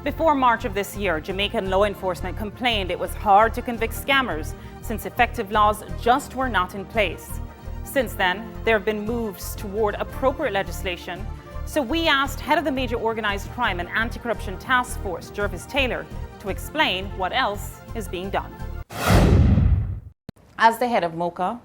Before March of this year, Jamaican law enforcement complained it was hard to convict scammers since effective laws just were not in place. Since then, there have been moves toward appropriate legislation. So we asked head of the Major Organized Crime and Anti-Corruption Task Force, Jervis Taylor, to explain what else is being done. As the head of MOCA,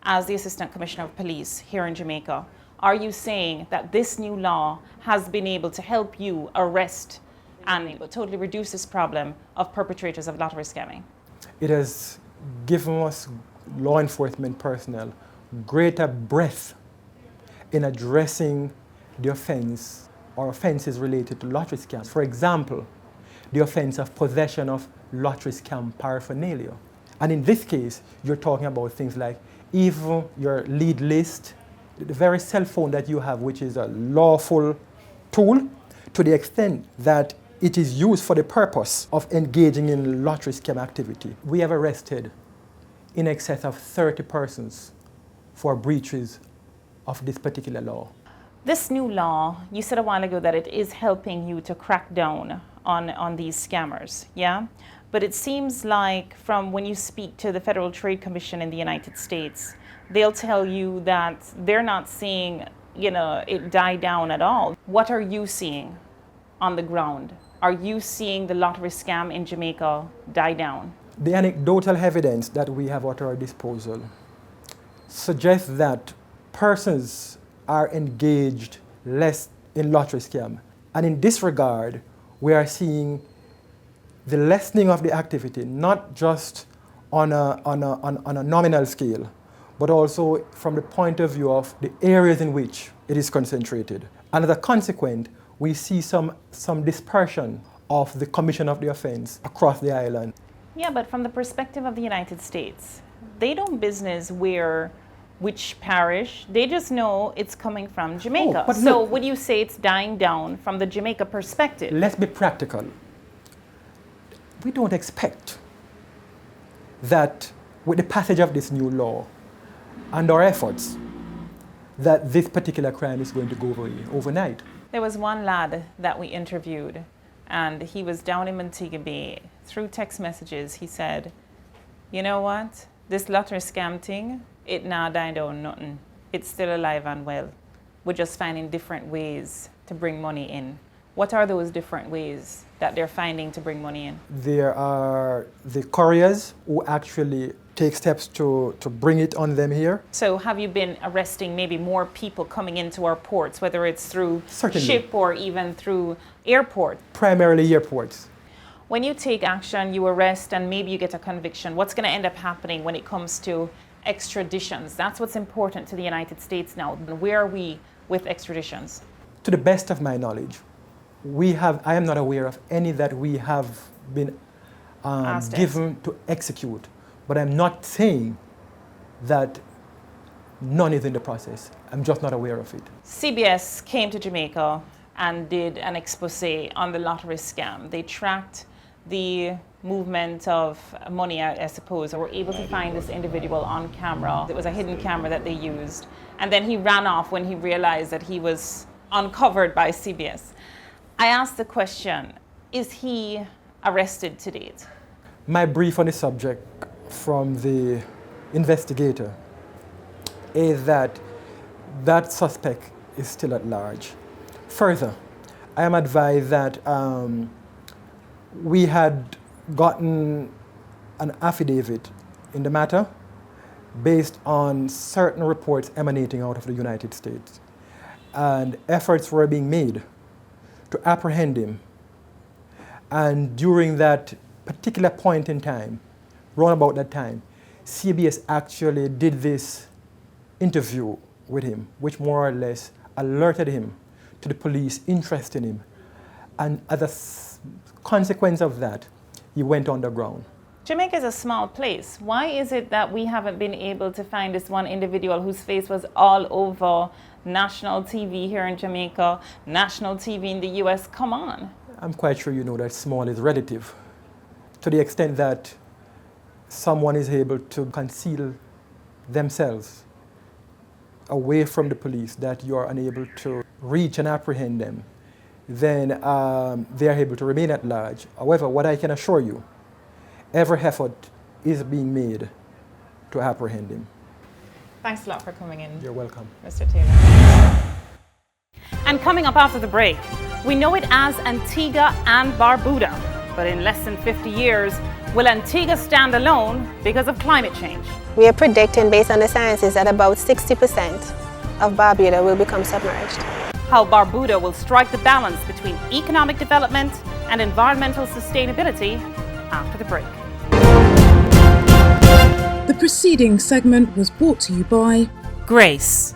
as the Assistant Commissioner of Police here in Jamaica, are you saying that this new law has been able to help you arrest and totally reduce this problem of perpetrators of lottery scamming? It has given us law enforcement personnel greater breadth in addressing the offense or offenses related to lottery scams. For example, the offense of possession of lottery scam paraphernalia. And in this case, you're talking about things like even your lead list, the very cell phone that you have, which is a lawful tool, to the extent that it is used for the purpose of engaging in lottery scam activity. We have arrested in excess of 30 persons for breaches of this particular law. This new law, you said a while ago that it is helping you to crack down on these scammers, yeah? But it seems like from when you speak to the Federal Trade Commission in the United States, they'll tell you that they're not seeing, it die down at all. What are you seeing on the ground? Are you seeing the lottery scam in Jamaica die down? The anecdotal evidence that we have at our disposal suggests that persons are engaged less in lottery scam. And in this regard, we are seeing the lessening of the activity, not just on a nominal scale, but also from the point of view of the areas in which it is concentrated. And as a consequence, we see some dispersion of the commission of the offense across the island. Yeah, but from the perspective of the United States, they don't business which parish. They just know it's coming from Jamaica. Oh, so would you say it's dying down from the Jamaica perspective? Let's be practical. We don't expect that with the passage of this new law and our efforts, that this particular crime is going to go away overnight. There was one lad that we interviewed, and he was down in Montego Bay. Through text messages, he said, you know what? This lottery scam thing, it now died down nothing. It's still alive and well. We're just finding different ways to bring money in. What are those different ways that they're finding to bring money in? There are the couriers who actually take steps to bring it on them here. So have you been arresting maybe more people coming into our ports, whether it's through Certainly. ship or even through airport? Primarily airports. When you take action, you arrest, and maybe you get a conviction, what's going to end up happening when it comes to extraditions? That's what's important to the United States now. Where are we with extraditions? To the best of my knowledge, I am not aware of any that we have been given to execute. But I'm not saying that none is in the process. I'm just not aware of it. CBS came to Jamaica and did an expose on the lottery scam. They tracked the movement of money, I suppose, or were able to find this individual on camera. It was a hidden camera that they used. And then he ran off when he realized that he was uncovered by CBS. I asked the question, is he arrested to date? My brief on the subject from the investigator is that that suspect is still at large. Further, I am advised that we had gotten an affidavit in the matter based on certain reports emanating out of the United States. And efforts were being made to apprehend him. And during that particular point in time, round about that time, CBS actually did this interview with him, which more or less alerted him to the police interest in him. And as a consequence of that, he went underground. Jamaica is a small place. Why is it that we haven't been able to find this one individual whose face was all over national TV here in Jamaica, national TV in the US? Come on. I'm quite sure you know that small is relative. To the extent that someone is able to conceal themselves away from the police, that you are unable to reach and apprehend them, then they are able to remain at large. However, what I can assure you, every effort is being made to apprehend him. Thanks a lot for coming in. You're welcome. Mr. Taylor. And coming up after the break, we know it as Antigua and Barbuda, but in less than 50 years, will Antigua stand alone because of climate change? We are predicting, based on the sciences, that about 60% of Barbuda will become submerged. How Barbuda will strike the balance between economic development and environmental sustainability after the break. The preceding segment was brought to you by Grace.